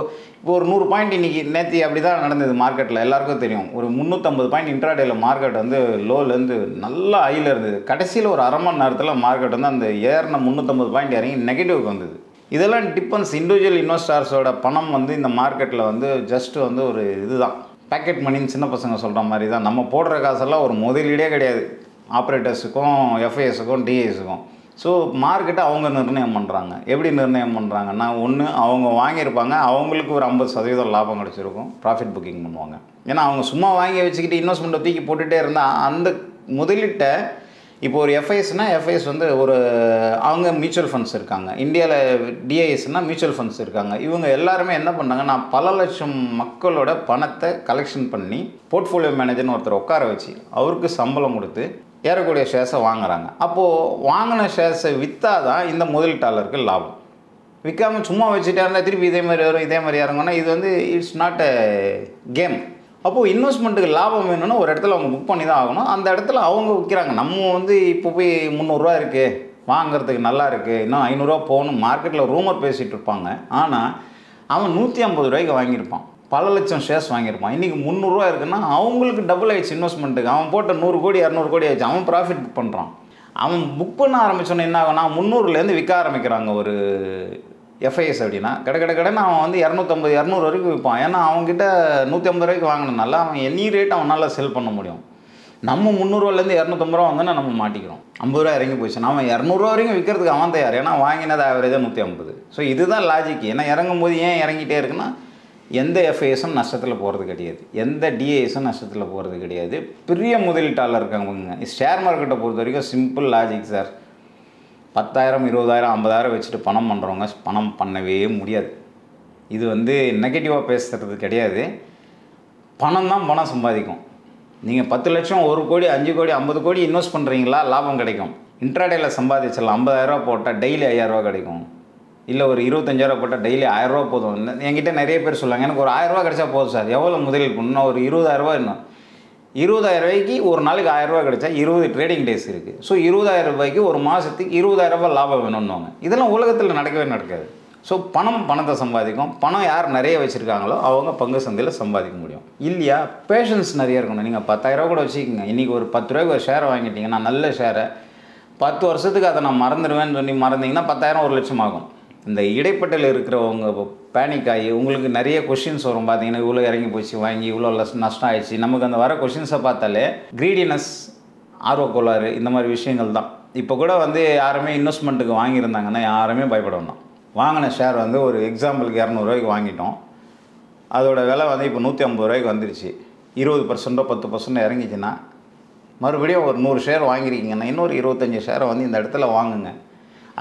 ஒரு 100 பாயிண்ட் இன்றைக்கி நேற்று அப்படி தான் நடந்தது மார்க்கெட்டில். எல்லாருக்கும் தெரியும். ஒரு 350 பாயிண்ட் இன்ட்ராடேயில் மார்க்கெட் வந்து லோலேருந்து நல்லா ஹையில் இருந்தது. கடைசியில் ஒரு அரை மணி நேரத்தில் மார்க்கெட் வந்து அந்த ஏறின 350 பாயிண்ட் இறங்கி நெகட்டிவ்க்கு வந்தது. இதெல்லாம் டிபெண்ட்ஸ். இண்டிவிஜுவல் இன்வெஸ்டர்ஸோட பணம் வந்து இந்த மார்க்கெட்டில் வந்து ஜஸ்ட் வந்து ஒரு இதுதான் பேக்கெட் மணின்னு சின்ன பசங்க சொல்கிற மாதிரி தான். நம்ம போடுற காசெல்லாம் ஒரு முதலீடே கிடையாது ஆப்ரேட்டர்ஸுக்கும் எஃப்ஐஎஸுக்கும் டிஐஸுக்கும். ஸோ மார்க்கெட்டை அவங்க நிர்ணயம் பண்ணுறாங்க. எப்படி நிர்ணயம் பண்ணுறாங்கன்னா, ஒன்று அவங்க வாங்கியிருப்பாங்க, அவங்களுக்கு ஒரு 50% லாபம் கிடச்சிருக்கும், ப்ராஃபிட் புக்கிங் பண்ணுவாங்க. ஏன்னா அவங்க சும்மா வாங்கி வச்சுக்கிட்டு இன்வெஸ்ட்மெண்ட்டை தூக்கி போட்டுகிட்டே இருந்தால் அந்த முதலீட்டை இப்போ ஒரு எஃப்ஐஎஸ்னால் எஃப்ஐஎஸ் வந்து ஒரு அவங்க மியூச்சுவல் ஃபண்ட்ஸ் இருக்காங்க. இந்தியாவில் டிஐஎஸ்னால் மியூச்சுவல் ஃபண்ட்ஸ் இருக்காங்க. இவங்க எல்லாருமே என்ன பண்ணாங்கன்னா, பல லட்சம் மக்களோட பணத்தை கலெக்ஷன் பண்ணி போர்ட்ஃபோலியோ மேனேஜர்னு ஒருத்தர் உட்கார வச்சு அவருக்கு சம்பளம் கொடுத்து ஏறக்கூடிய ஷேர்ஸை வாங்குறாங்க. அப்போது வாங்கின ஷேர்ஸை விற்றா தான் இந்த முதலீட்டாளருக்கு லாபம். விற்காமல் சும்மா வச்சுட்டே இருந்தால் திருப்பி இதே மாதிரி வரும் இதே மாதிரி இறங்குன்னா இது வந்து இட்ஸ் நாட் எ கேம். அப்போது இன்வெஸ்ட்மெண்ட்டுக்கு லாபம் வேணும்னா ஒரு இடத்துல அவங்க புக் பண்ணி தான் ஆகணும். அந்த இடத்துல அவங்க விற்கிறாங்க. நம்ம வந்து இப்போ போய் 300 இருக்குது வாங்கிறதுக்கு நல்லா இருக்குது, இன்னும் 500 போகணும் மார்க்கெட்டில் ரூமர் பேசிகிட்டு இருப்பாங்க. ஆனால் அவன் 150 வாங்கியிருப்பான், பல லட்சம் ஷேர்ஸ் வாங்கியிருப்பான். இன்றைக்கி 300 இருக்குன்னா அவங்களுக்கு டபுள் ஆகிடுச்சு இன்வெஸ்ட்மெண்ட்டுக்கு. அவன் போட்ட 100 கோடி 200 கோடி ஆயிடுச்சு. அவன் ப்ராஃபிட் புக் பண்ணுறான். அவன் புக் பண்ண ஆரம்பித்தோன்னே என்ன ஆகுனா 300லேருந்து விற்க ஆரம்பிக்கிறாங்க. ஒரு எஃப்ஐஎஸ் அப்படின்னா கடைன்னு அவன் வந்து 250 200 வரைக்கும் விற்பான். ஏன்னா அவங்ககிட்ட 150 வாங்கினதுனால அவன் எனி ரேட் அவனால் செல் பண்ண முடியும். நம்ம 300லேருந்து 250 வந்தோன்னா நம்ம மாட்டிக்கிறோம். 50 இறங்கி போயிடுச்சு. நம்ம 200 வரைக்கும் விற்கிறதுக்கு அவன் தயார். ஏன்னா வாங்கினது ஆவரேஜாக 150. ஸோ இதுதான் லாஜிக். ஏன்னா இறங்கும் போது ஏன் இறங்கிட்டே இருக்குன்னா, எந்த எஃப்ஐஎஸும் நஷ்டத்தில் போகிறது கிடையாது, எந்த டிஏஎஸும் நஷ்டத்தில் போகிறது கிடையாது. பெரிய முதலீட்டாளர் இருக்காங்க. ஷேர் மார்க்கெட்டை பொறுத்த வரைக்கும் சிம்பிள் லாஜிக் சார். 10,000 20,000 50,000 வச்சுட்டு பணம் பண்ணுறவங்க பணம் பண்ணவே முடியாது. இது வந்து நெகட்டிவாக பேசுகிறது கிடையாது. பணம் தான் பணம் சம்பாதிக்கும். நீங்கள் 10 லட்சம் 1 கோடி 5 கோடி 50 கோடி இன்வெஸ்ட் பண்ணுறீங்களா, லாபம் கிடைக்கும். இன்ட்ராடேயில் சம்பாதிச்சிடலாம். 50,000 போட்டால் டெய்லி 5,000 கிடைக்கும். இல்லை ஒரு 25,000 போட்டால் டெய்லி 1,000 போதும். என்கிட்ட நிறைய பேர் சொல்லுவாங்க, எனக்கு ஒரு 1,000 கிடைச்சா போதும் சார். எவ்வளோ முதலீடு பண்ணணும்? ஒரு 20,000 இன்னும் 20,000 ஒரு நாளைக்கு 1,000 கிடைச்சா 20 ட்ரேடிங் டேஸ் இருக்குது. ஸோ 20,000 ஒரு மாதத்துக்கு 20,000 லாபம் வேணும்னுவாங்க. இதெல்லாம் உலகத்தில் நடக்கவே நடக்காது. ஸோ பணத்தை சம்பாதிக்கும். பணம் யார் நிறைய வச்சுருக்காங்களோ அவங்க பங்கு சந்தையில் சம்பாதிக்க முடியும். இல்லையா, பேஷன்ஸ் நிறைய இருக்கணும். நீங்கள் 10,000 கூட வச்சுக்கோங்க. இன்றைக்கி ஒரு 10 ரூபாய்க்கு ஒரு ஷேரை வாங்கிட்டீங்கன்னா, நல்ல ஷேரை 10 வருஷத்துக்கு அதை நான் மறந்துடுவேன்னு சொல்லி மறந்தீங்கன்னா 10,000 1 லட்சம் ஆகும். இந்த இடைப்பட்டில் இருக்கிறவங்க பேனிக் ஆகி உங்களுக்கு நிறைய கொஷின்ஸ் வரும். பார்த்தீங்கன்னா இவ்வளோ இறங்கி போச்சு வாங்கி இவ்வளோ நஷ்டம் ஆயிடுச்சு. நமக்கு அந்த வர கொஷின்ஸை பார்த்தாலே கிரீடினஸ், ஆர்வக்கோளாறு, இந்த மாதிரி விஷயங்கள் தான். இப்போ கூட வந்து யாருமே இன்வெஸ்ட்மெண்ட்டுக்கு வாங்கியிருந்தாங்கன்னா யாருமே பயப்பட வேண்டாம். வாங்கின ஷேர் வந்து ஒரு எக்ஸாம்பிளுக்கு 200 வாங்கிட்டோம். அதோட விலை வந்து இப்போ 150 வந்துருச்சு. 20% 10% இறங்கிச்சுன்னா மறுபடியும் ஒரு 100 ஷேர் வாங்கியிருக்கீங்கன்னா இன்னொரு 25 ஷேரை வந்து இந்த இடத்துல வாங்குங்க.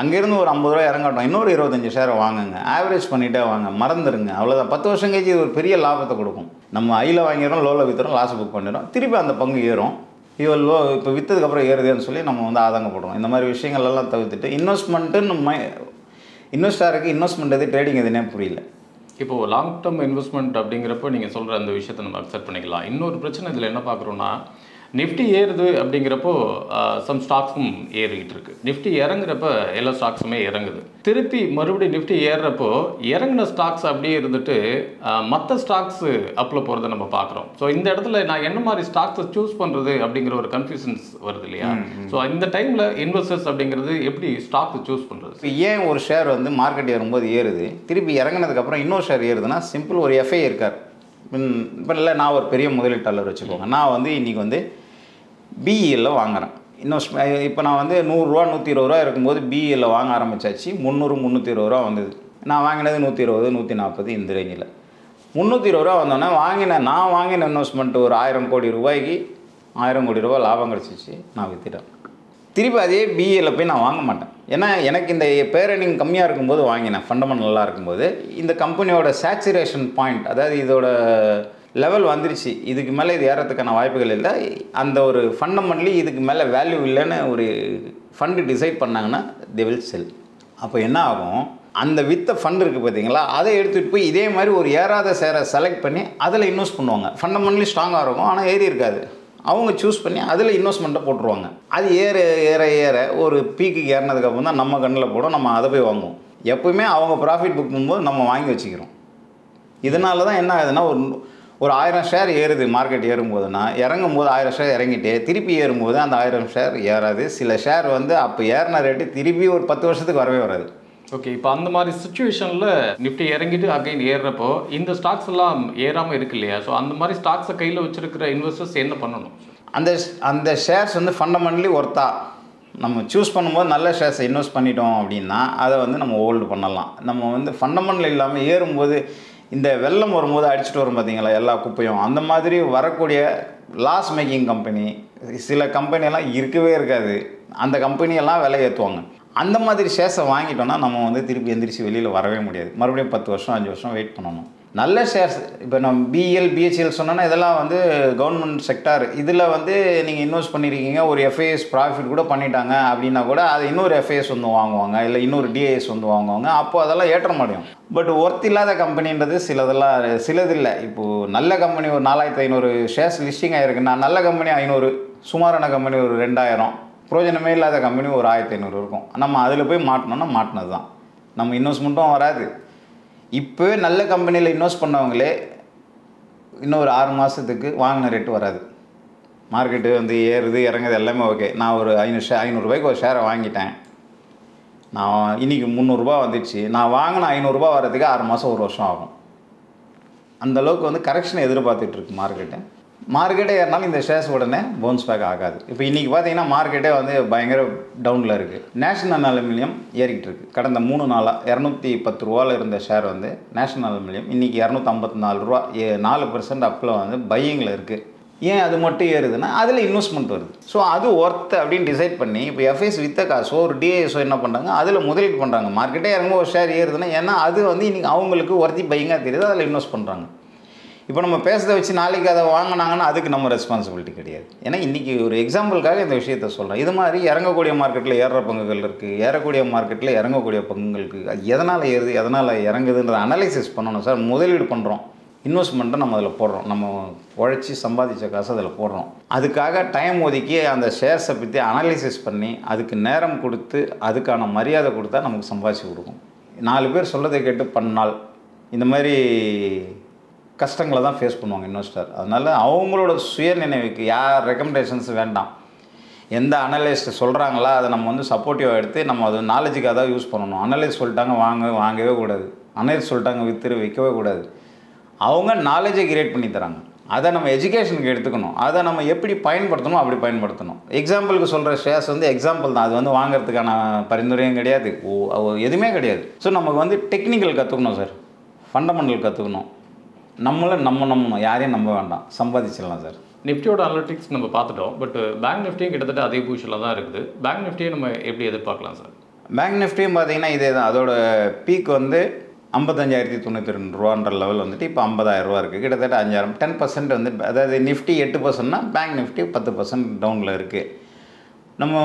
அங்கேருந்து ஒரு 50 இறங்கட்டும், இன்னொரு 25 ஷேரை வாங்குங்க. ஆவரேஜ் பண்ணிகிட்டே வாங்க, மறந்துடுங்க. அவ்வளோதான். 10 வருஷம் கழிச்சு இது ஒரு பெரிய லாபத்தை கொடுக்கும். நம்ம ஐயில் வாங்கிடுறோம், லோவில் விற்றுறோம், லாஸ் புக் பண்ணிடுறோம், திருப்பி அந்த பங்கு ஏறும். லோ இப்போ விற்றதுக்கப்புறம் ஏறுதுன்னு சொல்லி நம்ம வந்து ஆதங்கப்படுறோம். இந்த மாதிரி விஷயங்கள் எல்லாம் தவிர்த்துட்டு இன்வெஸ்ட்மெண்ட்டுன்னு இன்வெஸ்டருக்கு இன்வெஸ்ட்மெண்ட் எது ட்ரேடிங் எதுனே புரியல. இப்போது லாங் டேர்ம் இன்வெஸ்ட்மெண்ட் அப்படிங்கிறப்ப நீங்கள் சொல்கிற அந்த விஷயத்தை நம்ம அக்செப்ட் பண்ணிக்கலாம். இன்னொரு பிரச்சனை இதில் என்ன பார்க்குறோன்னா, நிஃப்டி ஏறுது அப்படிங்கிறப்போ சம் ஸ்டாக்ஸும் ஏறிக்கிட்டு இருக்கு. நிஃப்டி இறங்குறப்ப எல்லா ஸ்டாக்ஸுமே இறங்குது. திருப்பி மறுபடியும் நிஃப்டி ஏறுறப்போ இறங்கின ஸ்டாக்ஸ் அப்படியே இருந்துட்டு மற்ற ஸ்டாக்ஸு அப்பில் போகிறத நம்ம பார்க்குறோம். ஸோ இந்த இடத்துல நான் என்ன மாதிரி ஸ்டாக்ஸை சூஸ் பண்ணுறது அப்படிங்கிற ஒரு கன்ஃபியூஷன்ஸ் வருது இல்லையா? ஸோ இந்த டைமில் இன்வெஸ்டர்ஸ் அப்படிங்கிறது எப்படி ஸ்டாக்ஸை சூஸ் பண்ணுறது? இப்போ ஏன் ஒரு ஷேர் வந்து மார்க்கெட் ஏறும்போது ஏறுது, திருப்பி இறங்கினதுக்கப்புறம் இன்னொரு ஷேர் ஏறுதுன்னா, சிம்பிள் ஒரு எஃப்ஐ இருக்கார், இப்போ இல்லை நான் ஒரு பெரிய முதலீட்டாளர் வச்சுக்கோங்க, நான் வந்து இன்றைக்கி வந்து பிஇஎல்ல வாங்குகிறேன். இப்போ நான் வந்து 100 120 இருக்கும்போது பிஇஎல்ல வாங்க ஆரம்பித்தாச்சு. 300 320 வந்தது. நான் வாங்கினது 120 140 இந்த ரேஞ்சில். 320 வந்தோடனே நான் வாங்கின இன்வெஸ்ட்மெண்ட் ஒரு 1000 கோடி ரூபாய்க்கு 1000 கோடி ரூபாய் லாபம் கிடச்சிச்சு. நான் விற்றுட்டேன். திருப்பி அதே பிஇஎல்ல போய் நான் வாங்க மாட்டேன். ஏன்னா எனக்கு இந்த பேரனிங் கம்மியாக இருக்கும்போது வாங்கினேன், ஃபண்டமெண்டல் நல்லா இருக்கும்போது. இந்த கம்பெனியோட சேச்சுரேஷன் பாயிண்ட், அதாவது இதோட லெவல் வந்துருச்சு, இதுக்கு மேலே இது ஏறத்துக்கான வாய்ப்புகள் இல்லை, அந்த ஒரு ஃபண்டமெண்டலி இதுக்கு மேலே வேல்யூ இல்லைன்னு ஒரு ஃபண்டு டிசைட் பண்ணாங்கன்னா தே வில் செல். அப்போ என்ன ஆகும், அந்த வித்த ஃபண்ட் இருக்குது பார்த்தீங்களா, அதை எடுத்துகிட்டு போய் இதே மாதிரி ஒரு ஏறாத ஷேரை செலக்ட் பண்ணி அதில் இன்வெஸ்ட் பண்ணுவாங்க. ஃபண்டமெண்டலி ஸ்ட்ராங்காக இருக்கும், ஆனால் ஏறி இருக்காது. அவங்க சூஸ் பண்ணி அதில் இன்வெஸ்ட்மெண்ட்டை போட்டுருவாங்க. அது ஏற ஏற ஏற ஒரு பீக்குக்கு ஏறினதுக்கப்புறம் தான் நம்ம கண்ணில் போடும், நம்ம அதை போய் வாங்குவோம். எப்போவுமே அவங்க ப்ராஃபிட் புக் பண்ணும்போது நம்ம வாங்கி வச்சுக்கிறோம். இதனால தான் என்ன ஆகுதுன்னா, ஒரு 1000 ஷேர் ஏறுது, மார்க்கெட் ஏறும்போதுன்னா இறங்கும் போது 1000 ஷேர் இறங்கிட்டு திருப்பி ஏறும்போது அந்த 1000 ஷேர் ஏறாது. சில ஷேர் வந்து அப்போ ஏறின ரேட்டு திருப்பி ஒரு 10 வருஷத்துக்கு வரவே வராது. ஓகே, இப்போ அந்த மாதிரி சுச்சுவேஷனில் நிஃப்டி இறங்கிட்டு அகைன் ஏறுறப்போ இந்த ஸ்டாக்ஸ் எல்லாம் ஏறாமல் இருக்கு இல்லையா? ஸோ அந்த மாதிரி ஸ்டாக்ஸை கையில் வச்சுருக்கிற இன்வெஸ்டர்ஸ் என்ன பண்ணணும்? அந்த ஷேர்ஸ் வந்து ஃபண்டமெண்டலி ஒர்த்தா நம்ம சூஸ் பண்ணும்போது நல்ல ஷேர்ஸை இன்வெஸ்ட் பண்ணிட்டோம் அப்படின்னா அதை வந்து நம்ம ஹோல்டு பண்ணலாம். நம்ம வந்து ஃபண்டமெண்டல் இல்லாமல் ஏறும்போது இந்த வெள்ளம் வரும்போது அடிச்சுட்டு வரும் பார்த்தீங்களா எல்லா குப்பையும், அந்த மாதிரி வரக்கூடிய லாஸ் மேக்கிங் கம்பெனி சில கம்பெனியெல்லாம் இருக்கவே இருக்காது. அந்த கம்பெனியெல்லாம் விலை ஏற்றுவாங்க. அந்த மாதிரி ஷேர்ஸை வாங்கிட்டோன்னா நம்ம வந்து திருப்பி எந்திரிச்சு வெளியில் வரவே முடியாது. மறுபடியும் 10 வருஷம் 5 வருஷம் வெயிட் பண்ணணும். நல்ல ஷேர்ஸ் இப்போ நம்ம பிஎல் பிஹெச்எல் சொன்னோன்னா இதெல்லாம் வந்து கவர்மெண்ட் செக்டார். இதில் வந்து நீங்கள் இன்வெஸ்ட் பண்ணியிருக்கீங்க, ஒரு எஃப்ஐஎஸ் ப்ராஃபிட் கூட பண்ணிட்டாங்க அப்படின்னா கூட அது இன்னொரு எஃப்ஐஎஸ் வந்து வாங்குவாங்க, இல்லை இன்னொரு டிஐஎஸ் வந்து வாங்குவாங்க. அப்போது அதெல்லாம் ஏற்ற முடியும். பட் ஒர்த் இல்லாத கம்பெனின்றது சிலதில்லை. இப்போது நல்ல கம்பெனி ஒரு 4500 ஷேர்ஸ் லிஸ்டிங் ஆகிருக்குன்னா நல்ல கம்பெனி 500, சுமாரான கம்பெனி ஒரு 2000, பிரயோஜனமே இல்லாத கம்பெனி ஒரு 1500 இருக்கும். நம்ம அதில் போய் மாட்டினோன்னா மாட்டினது தான், நம்ம இன்வெஸ்ட்மெண்ட்டும் வராது. இப்போவே நல்ல கம்பெனியில் இன்வெஸ்ட் பண்ணவங்களே இன்னும் ஒரு 6 மாதத்துக்கு வாங்கின ரேட்டு வராது. மார்க்கெட்டு வந்து ஏறுது இறங்குது எல்லாமே ஓகே. நான் ஒரு 500 ரூபாய்க்கு ஒரு ஷேரை வாங்கிட்டேன், நான் இன்றைக்கி 300 ரூபா வந்துடுச்சு, நான் வாங்கின 500 ரூபா வரதுக்கு 6 மாதம் 1 வருஷம் ஆகும். அந்தளவுக்கு வந்து கரெக்ஷனை எதிர்பார்த்துட்ருக்கு மார்க்கெட்டு. மார்க்கெட்டே ஏறினாலும் இந்த ஷேர்ஸ் உடனே பவுன்ஸ் பேக் ஆகாது. இப்போ இன்றைக்கி பார்த்தீங்கன்னா மார்க்கெட்டே வந்து பயங்கர டவுனில் இருக்குது. நேஷனல் அலுமினியம் ஏறிக்கிட்டு இருக்குது. கடந்த 3 நாளாக 210 ரூபாவில் இருந்த ஷேர் வந்து நேஷனல் அலுமினியம் இன்றைக்கி 254 ரூபா, 4% அப்பில் வந்து பையிங்கில் இருக்குது. ஏன் அது மட்டும் ஏறுதுன்னா அதில் இன்வெஸ்ட்மெண்ட் வருது. ஸோ அது ஒர்த்து அப்படின்னு டிசைட் பண்ணி இப்போ எஃப்ஐஎஸ் வித்த காசோ ஒரு டிஐஎஸோ என்ன பண்ணுறாங்க, அதில் முதலீடு பண்ணுறாங்க. மார்க்கெட்டே இறங்கும்போது ஒரு ஷேர் ஏறுதுன்னா ஏன்னா அது வந்து இன்றைக்கி அவங்களுக்கு ஒர்த்தி பையிங்காக தெரியுது, அதில் இன்வெஸ்ட் பண்ணுறாங்க. இப்போ நம்ம பேசுகிறத வச்சு நாளைக்கு அதை வாங்கினாங்கன்னா அதுக்கு நம்ம ரெஸ்பான்சிபிலிட்டி கிடையாது. ஏன்னா இன்றைக்கி ஒரு எக்ஸாம்பிளுக்காக இந்த விஷயத்த சொல்கிறேன். இது மாதிரி இறங்கக்கூடிய மார்க்கெட்டில் ஏறுற பங்குகள் இருக்குது, ஏறக்கூடிய மார்க்கெட்டில் இறங்கக்கூடிய பங்குகள் இருக்குது. அது எதனால் ஏறுது எதனால் இறங்குதுன்ற அனலைசிஸ் பண்ணணும் சார். முதலீடு பண்ணுறோம், இன்வெஸ்ட்மெண்ட்டை நம்ம அதில் போடுறோம், நம்ம உழைச்சி சம்பாதிச்ச காசு அதில் போடுறோம். அதுக்காக டைம் ஒதுக்கி அந்த ஷேர்ஸை பற்றி அனலைசிஸ் பண்ணி அதுக்கு நேரம் கொடுத்து அதுக்கான மரியாதை கொடுத்தா நமக்கு சம்பாதிச்சு கொடுக்கும். 4 பேர் சொல்லதை கேட்டு பண்ணால் இந்த மாதிரி கஷ்டங்களை தான் ஃபேஸ் பண்ணுவாங்க இன்வெஸ்டர். அதனால் அவங்களோட சுய நினைவுக்கு யார் ரெக்கமெண்டேஷன்ஸ் வேண்டாம். எந்த அனலைஸ்ட் சொல்கிறாங்களா அதை நம்ம வந்து சப்போர்ட்டிவாக எடுத்து நம்ம அது நாலேஜுக்காக தான் யூஸ் பண்ணணும். அனலைஸ் சொல்லிட்டாங்க வாங்கவே கூடாது, அனலைஸ் சொல்லிட்டாங்க விற்கவே கூடாது. அவங்க நாலேஜை கிரியேட் பண்ணி தராங்க, அதை நம்ம எஜுகேஷனுக்கு எடுத்துக்கணும். அதை நம்ம எப்படி பயன்படுத்தணும் அப்படி பயன்படுத்தணும். எக்ஸாம்பிளுக்கு சொல்கிற ஷேர்ஸ் வந்து எக்ஸாம்பிள் தான், அது வந்து வாங்குறதுக்கான பரிந்துரையும் கிடையாது, எதுவுமே கிடையாது. ஸோ நமக்கு வந்து டெக்னிக்கல் கற்றுக்கணும் சார், ஃபண்டமெண்டல் கற்றுக்கணும். நம்மளை நம்பணும், யாரையும் நம்ப வேண்டாம், சம்பாதிச்சிடலாம் சார். நிஃப்டியோட அனலிட்டிக்ஸ் நம்ம பார்த்துட்டோம். பட் பேங்க் நிஃப்டியும் கிட்டத்தட்ட அதே பொசிஷனில் தான் இருக்குது. பேங்க் நிஃப்டியை நம்ம எப்படி எதிர்பார்க்கலாம் சார்? பேங்க் நிஃப்டியும் பார்த்தீங்கன்னா இதே தான். அதோட பீக் வந்து 55,092 ரூபான்ற லெவல் வந்துட்டு இப்போ 50,000 ரூபா இருக்குது. கிட்டத்தட்ட 5000 10% வந்து, அதாவது நிஃப்டி 8%னா பேங்க் நிஃப்டி 10% டவுனில் இருக்குது. நம்ம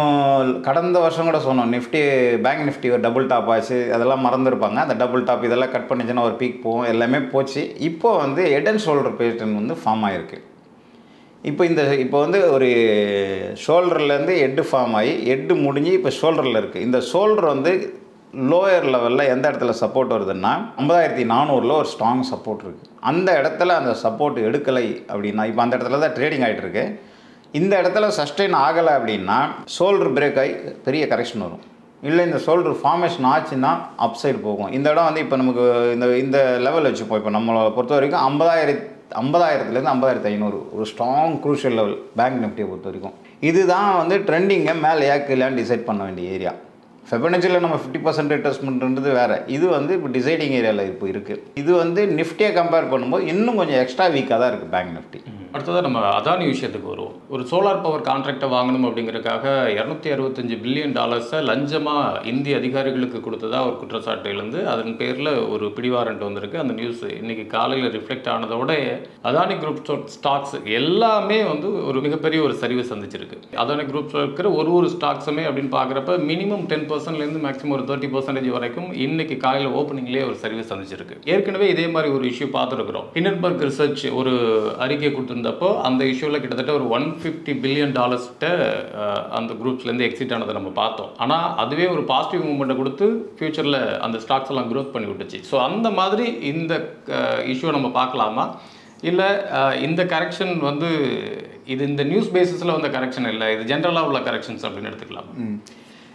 கடந்த வருஷம் கூட சொன்னோம், நிஃப்டி பேங்க் நிஃப்டி ஒரு டபுள் டாப் ஆச்சு, அதெல்லாம் மறந்துருப்பாங்க. அந்த டபுள் டாப் இதெல்லாம் கட் பண்ணிச்சுன்னா ஒரு பீக் போகும், எல்லாமே போச்சு. இப்போது வந்து ஹெட் அண்ட் ஷோல்டர் பேட்டர்ன் வந்து ஃபார்ம் ஆகிருக்கு. இப்போ வந்து ஒரு ஷோல்டர்லேருந்து ஹெட்டு ஃபார்ம் ஆகி ஹெட்டு முடிஞ்சு இப்போ ஷோல்டரில் இருக்குது. இந்த ஷோல்டர் வந்து லோயர் லெவலில் எந்த இடத்துல சப்போர்ட் வருதுன்னா 50,400 ஒரு ஸ்ட்ராங் சப்போர்ட் இருக்குது. அந்த இடத்துல அந்த சப்போர்ட் எடுக்கலை அப்படின்னா, இப்போ அந்த இடத்துல தான் ட்ரேடிங் ஆகிட்டு இருக்கு. இந்த இடத்துல சஸ்டெயின் ஆகலை அப்படின்னா ஷோல்டர் பிரேக் ஆகி பெரிய கரெக்ஷன் வரும். இல்லை இந்த ஷோல்டர் ஃபார்மேஷன் ஆச்சுன்னா அப் சைடு போகும். இந்த இடம் வந்து இப்போ நமக்கு இந்த லெவல் வச்சுப்போம். இப்போ நம்மளை பொறுத்த வரைக்கும் 50,000 50,500 ஒரு ஸ்ட்ராங் குரூஷியல் லெவல் பேங்க் நிஃப்டியை பொறுத்த வரைக்கும். இதுதான் வந்து ட்ரெண்டிங்கை மேலே கீழேன்னு டிசைட் பண்ண வேண்டிய ஏரியா. ஃபெபனச்சியில் நம்ம 50% ரிட்ரேஸ்மெண்ட்ன்றது வேறு. இது வந்து இப்போ டிசைடிங் ஏரியாவில் இப்போ இருக்குது. இது வந்து நிஃப்டியை கம்பேர் பண்ணும்போது இன்னும் கொஞ்சம் எக்ஸ்ட்ரா வீக்காக தான் இருக்குது பேங்க் நிஃப்டி. அடுத்ததாக நம்ம அதானி விஷயத்துக்கு வருவோம். ஒரு சோலார் பவர் கான்ட்ராக்டை வாங்கணும் அப்படிங்கிறதுக்காக $265 பில்லியன் லஞ்சமாக இந்திய அதிகாரிகளுக்கு கொடுத்ததா ஒரு குற்றச்சாட்டு எழுந்து அதன் பேரில் ஒரு பிடிவாரண்ட் வந்திருக்கு. அந்த நியூஸ் இன்னைக்கு காலையில் ரிஃப்ளெக்ட் ஆனதோட அதானி குரூப் ஸ்டாக்ஸ் எல்லாமே வந்து ஒரு மிகப்பெரிய ஒரு சரிவை சந்திச்சிருக்கு. அதானி குரூப்ஸில் இருக்கிற ஒரு ஸ்டாக்ஸுமே அப்படின்னு பார்க்குறப்ப மினிமம் 10%லேருந்து மேக்ஸிமம் ஒரு 30% வரைக்கும் இன்னைக்கு காலையில் ஓப்பனிங்லேயே ஒரு சரிவை சந்திச்சிருக்கு. ஏற்கனவே இதே மாதிரி ஒரு இஷ்யூ பார்த்துருக்குறோம். ஹிண்டன்பர்க் ரிசர்ச் ஒரு அறிக்கை கொடுத்துருந்தப்போ அந்த இஷ்யூவில் கிட்டத்தட்ட ஒரு $150 பில்லியன் அந்த குரூப்ஸ்லேருந்து எக்ஸிட் ஆனதை நம்ம பார்த்தோம். ஆனால் அதுவே ஒரு பாசிட்டிவ் மூவ்மெண்ட்டை கொடுத்து ஃபியூச்சரில் அந்த ஸ்டாக்ஸ் எல்லாம் க்ரோத் பண்ணி விட்டுச்சு. ஸோ அந்த மாதிரி இந்த இஷ்யூவை நம்ம பார்க்கலாமா, இல்லை இந்த கரெக்ஷன் வந்து இது இந்த நியூஸ் பேசிஸில் வந்த கரெக்ஷன் இல்லை, இது ஜென்ரலாக உள்ள கரெக்ஷன்ஸ் அப்படின்னு எடுத்துக்கலாம்?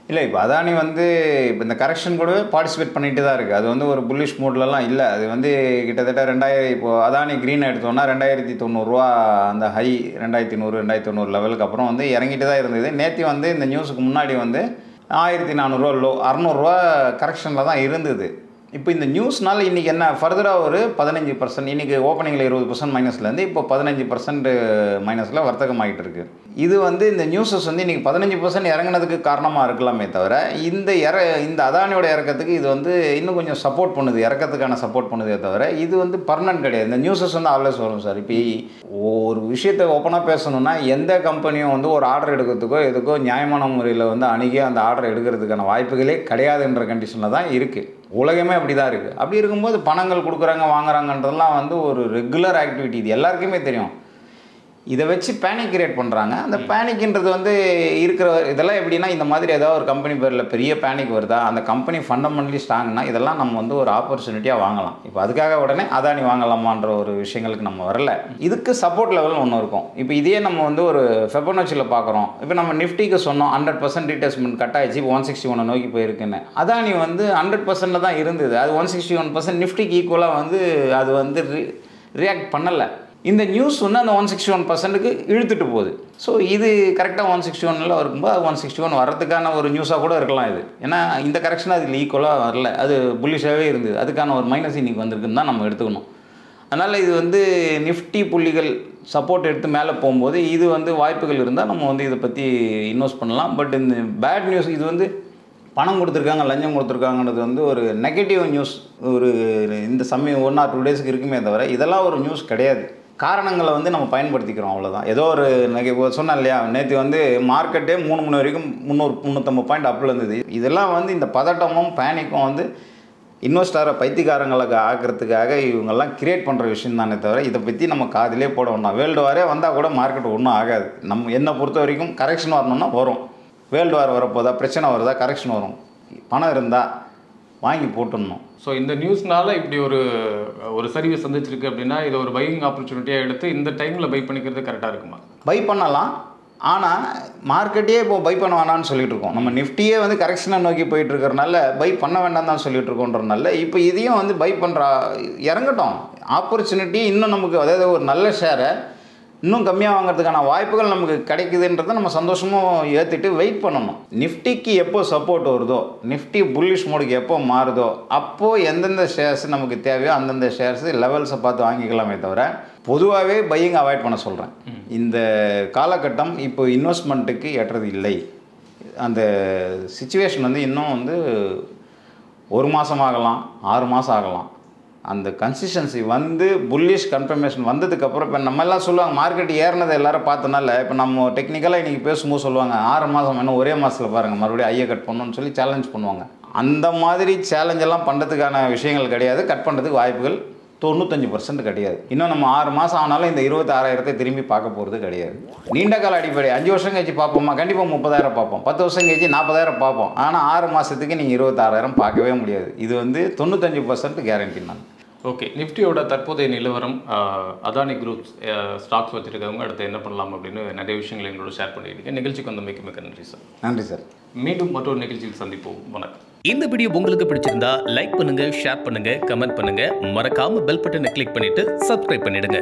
இல்லை, இப்போ அதானி வந்து இப்போ இந்த கரெக்ஷன் கூடவே பார்ட்டிசிபேட் பண்ணிட்டு தான் இருக்குது. அது வந்து ஒரு புல்லிஷ் மூட்லலாம் இல்லை. அது வந்து கிட்டத்தட்ட இப்போது அதானி க்ரீன் எடுத்தோன்னா $2,090 அந்த ஹை 2,100 2,900 லெவலுக்கு அப்புறம் வந்து இறங்கிட்டு தான் இருந்தது. நேற்று வந்து இந்த நியூஸுக்கு முன்னாடி வந்து $1,400 லோ $600 கரெக்ஷனில் தான் இருந்தது. இப்போ இந்த நியூஸ்னால இன்றைக்கி என்ன ஃபர்தராக ஒரு 15%, இன்றைக்கி ஓப்பனிங்கில் 20% மைனஸ்லேருந்து இப்போ 15% மைனஸில் வர்த்தகம் ஆகிட்டு இருக்குது. இது வந்து இந்த நியூஸஸ் வந்து இன்றைக்கி 15% இறங்கினதுக்கு காரணமாக இருக்கலாமே தவிர இந்த அதானியோட இறக்கத்துக்கு இது வந்து இன்னும் கொஞ்சம் சப்போர்ட் பண்ணுது, இறக்கத்துக்கான சப்போர்ட் பண்ணுதே தவிர இது வந்து பர்மனன்ட் கிடையாது. இந்த நியூஸஸ் வந்து ஆல்வேஸ் வரும் சார். இப்போ ஒரு விஷயத்தை ஓப்பனாக பேசணுன்னா எந்த கம்பெனியும் வந்து ஒரு ஆர்டர் எடுக்கிறதுக்கோ எதுக்கோ நியாயமான முறையில் வந்து அணுகி அந்த ஆர்டர் எடுக்கிறதுக்கான வாய்ப்புகளே கிடையாதுன்ற கண்டிஷனில் தான் இருக்குது. உலகமே அப்படி தான் இருக்குது. அப்படி இருக்கும்போது பணங்கள் கொடுக்குறாங்க வாங்குறாங்கன்றதெல்லாம் வந்து ஒரு ரெகுலர் ஆக்டிவிட்டி. இது எல்லாருக்குமே தெரியும். இதை வச்சு பேனிக் கிரியேட் பண்ணுறாங்க. அந்த பேனிக்ன்றது வந்து இருக்கிற இதெல்லாம் எப்படின்னா, இந்த மாதிரி ஏதாவது ஒரு கம்பெனி பேரில் பெரிய பேனிக் வருதா, அந்த கம்பெனி ஃபண்டமெண்டலி ஸ்ட்ராங்னா இதெல்லாம் நம்ம வந்து ஒரு ஆப்பர்ச்சுனிட்டியாக வாங்கலாம். இப்போ அதுக்காக உடனே அதானி வாங்கலாமான்ற ஒரு விஷயங்களுக்கு நம்ம வரல. இதுக்கு சப்போர்ட் லெவல் ஒன்று இருக்கும். இப்போ இதே நம்ம வந்து ஒரு ஃபெபனச்சியில் பார்க்குறோம். இப்போ நம்ம நிஃப்டிக்கு சொன்னோம் 100% ரீட்ரேஸ்மெண்ட் கட் ஆகிடுச்சு, இப்போ 161 நோக்கி போயிருக்குன்னு. அதானி வந்து 100% தான் இருந்தது. அது 161% நிஃப்டிக்கு ஈக்குவலாக வந்து அது வந்து ரியாக்ட் பண்ணலை. இந்த நியூஸ் வந்து அந்த 161%க்கு இழுத்துட்டு போகுது. ஸோ இது கரெக்டாக 161 இருக்கும்போது அது 161 வர்றதுக்கான ஒரு நியூஸாக கூட இருக்கலாம் இது. ஏன்னா இந்த கரெக்ஷன் அதுக்கு ஈக்குவலாக வரல, அது புல்லிஷாகவே இருந்தது. அதுக்கான ஒரு மைனஸ் இன்றைக்கி வந்திருக்குன்னு தான் நம்ம எடுத்துக்கணும். அதனால் இது வந்து நிஃப்டி புள்ளிகள் சப்போர்ட் எடுத்து மேலே போகும்போது இது வந்து வாய்ப்புகள் இருந்தால் நம்ம வந்து இதை பற்றி இன்வெஸ்ட் பண்ணலாம். பட் இந்த பேட் நியூஸ், இது வந்து பணம் கொடுத்துருக்காங்க லஞ்சம் கொடுத்துருக்காங்கன்றது வந்து ஒரு நெகட்டிவ் நியூஸ். ஒரு இந்த சமயம் 1 or 2 டேஸ்க்கு இருக்குமே தவிர இதெல்லாம் ஒரு நியூஸ் கிடையாது. காரணங்களை வந்து நம்ம பயன்படுத்திக்கிறோம், அவ்வளோதான். ஏதோ ஒரு சொன்னேன் இல்லையா, நேற்று வந்து மார்க்கெட்டே 3 மணி வரைக்கும் 350 பாயிண்ட் அப்பில் இருந்தது. இதெல்லாம் வந்து இந்த பதட்டமும் பேனிக்கும் வந்து இன்வெஸ்டரை பைத்தியக்காரங்களுக்கு ஆக்கிறதுக்காக இவங்கெல்லாம் கிரியேட் பண்ணுற விஷயம் தானே தவிர இதை பற்றி நம்ம காதிலே போட ஒன்றா. வேர்ல்டு வாரே வந்தால் கூட மார்க்கெட் ஒன்றும் ஆகாது. என்னை பொறுத்த வரைக்கும் கரெக்ஷன் வரணும்னா வரும். வேர்ல்டு வார் வரப்போதா, பிரச்சனை வருதா, கரெக்ஷன் வரும். பணம் இருந்தால் வாங்கி போட்டுடணும். ஸோ இந்த நியூஸ்னால இப்படி ஒரு சரிவை சந்திச்சிருக்கு அப்படின்னா இதை ஒரு பையிங் ஆப்பர்ச்சுனிட்டியாக எடுத்து இந்த டைமில் பை பண்ணிக்கிறது கரெக்டாக இருக்குமா? பை பண்ணலாம். ஆனால் மார்க்கெட்டே இப்போது பை பண்ண வேணான்னு சொல்லிட்டு இருக்கோம். நம்ம நிஃப்டியே வந்து கரெக்ஷனை நோக்கி போயிட்டு இருக்கிறனால பை பண்ண வேண்டாம் தான் சொல்லிட்டு இருக்கோன்றனால இப்போ இதையும் வந்து பை பண்ணுற இறங்கட்டும். ஆப்பர்ச்சுனிட்டி இன்னும் நமக்கு, அதாவது ஒரு நல்ல ஷேரை இன்னும் கம்மியாக வாங்குறதுக்கான வாய்ப்புகள் நமக்கு கிடைக்குதுன்றதை நம்ம சந்தோஷமாக ஏற்றுட்டு வெயிட் பண்ணணும். நிஃப்டிக்கு எப்போ சப்போர்ட் வருதோ, நிஃப்டி புல்லிஷ் மோடுக்கு எப்போ மாறுதோ அப்போது எந்தெந்த ஷேர்ஸ் நமக்கு தேவையோ அந்தந்த ஷேர்ஸ் லெவல்ஸை பார்த்து வாங்கிக்கலாமே தவிர பொதுவாகவே பையிங் அவாய்ட் பண்ண சொல்கிறேன். இந்த காலகட்டம் இப்போ இன்வெஸ்ட்மெண்ட்டுக்கு ஏற்றது இல்லை. அந்த சிச்சுவேஷன் வந்து இன்னும் வந்து 1 மாதம் ஆகலாம், 6 மாதம் ஆகலாம். அந்த கன்சிஸ்டன்சி வந்து புல்லிஷ் கன்ஃபர்மேஷன் வந்ததுக்கப்புறம் இப்போ நம்ம எல்லாம் சொல்லுவாங்க மார்க்கெட் ஏறினதை எல்லாரும் பார்த்தனால இப்போ நம்ம டெக்னிக்கலாக இன்றைக்கி பேசும்போது சொல்லுவாங்க 6 மாதம் இன்னும் ஒரே மாதத்தில் பாருங்கள் மறுபடியும் ஐயை கட் பண்ணணும்னு சொல்லி சேலஞ்ச் பண்ணுவாங்க. அந்த மாதிரி சேலஞ்செல்லாம் பண்ணுறதுக்கான விஷயங்கள் கிடையாது. கட் பண்ணுறதுக்கு வாய்ப்புகள் 95% கிடையாது. இன்னும் நம்ம 6 மாதம் ஆனாலும் இந்த 26,000 திரும்பி பார்க்க போகிறது கிடையாது. நீண்ட கால அடிப்படை 5 வருஷம் கழிச்சு பார்ப்போமா, கண்டிப்பாக 30,000 பார்ப்போம். 10 வருஷம் கழிச்சு 40,000 பார்ப்போம். ஆனால் 6 மாதத்துக்கு நீங்கள் 26,000 பார்க்கவே முடியாது. இது வந்து 95% கேரண்டி நான். ஓகே, நிஃப்டியோட தற்போதைய நிலவரம், அதானி குரூப் ஸ்டாக்ஸ் வச்சுருக்கவங்க அடுத்து என்ன பண்ணலாம் அப்படின்னு நிறைய விஷயங்கள் எங்களோட ஷேர் பண்ணியிருக்கேன். நிகழ்ச்சிக்கு வந்து மிக்க நன்றி சார். நன்றி சார். மீண்டும் மற்றொரு நிகழ்ச்சியில் சந்திப்போம். வணக்கம். இந்த வீடியோ உங்களுக்கு பிடிச்சிருந்தா லைக் பண்ணுங்க, ஷேர் பண்ணுங்க, கமெண்ட் பண்ணுங்க, மறக்காம பெல் பட்டனை கிளிக் பண்ணிட்டு சப்ஸ்கிரைப் பண்ணிடுங்க.